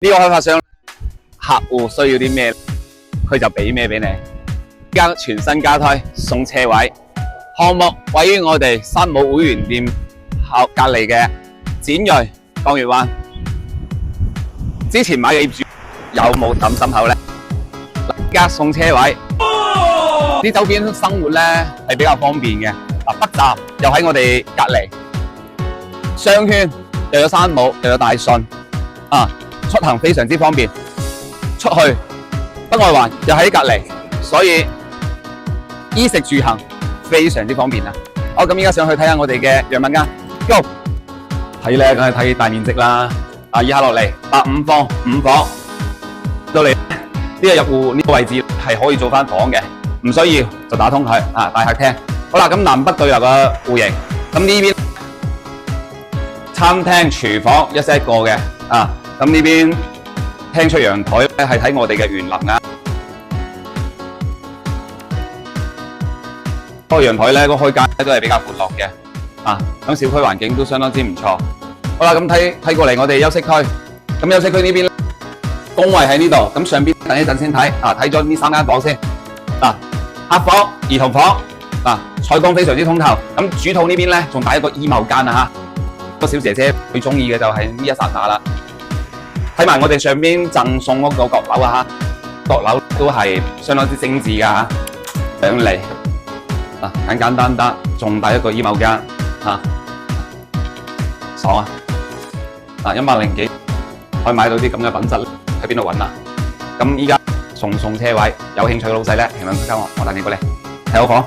呢個開發商客戶需要啲咩，佢就俾咩俾你。而家全新加推送車位，項目位於我哋山姆會員店隔離嘅展銳江悅灣。之前買嘅業主有冇抌心口呢？而家送車位，啲周邊生活呢係比較方便嘅。北站又喺我哋隔離，商圈又有山姆又有大信，出行非常之方便。出去北外環又喺隔離，所以衣食住行非常之方便啊！好，咁依家上去睇下我哋嘅樣品間 ，Go！ 睇咧，梗係睇大面積啦。以下落嚟85方5房，到嚟呢個入戶呢個位置係可以做翻房嘅，唔需要就打通佢大客廳。好啦，咁南北對流嘅戶型，咁呢邊餐廳、廚房一 set 個嘅咁呢邊廳出陽台咧係睇我哋嘅園林啊。嗰個陽台咧，個開間都係比較闊落嘅咁小區環境都相當之唔錯。好啦，咁睇過嚟我哋休息區，咁休息區呢邊工位喺呢度，咁上邊等一陣先睇睇咗呢3間房先客房、兒童房採光非常之通透。咁主套呢邊咧仲帶一個衣帽間個小姐姐最中意嘅就係呢一剎那啦。睇埋我哋上邊贈送嗰個閣樓閣樓都係相當之精緻噶2厘簡簡單單，仲帶一個衣帽間爽10000幾可以買到啲咁嘅品質，喺邊度揾啊？咁依家送車位，有興趣嘅老細咧，評論區交我帶你過嚟睇好房。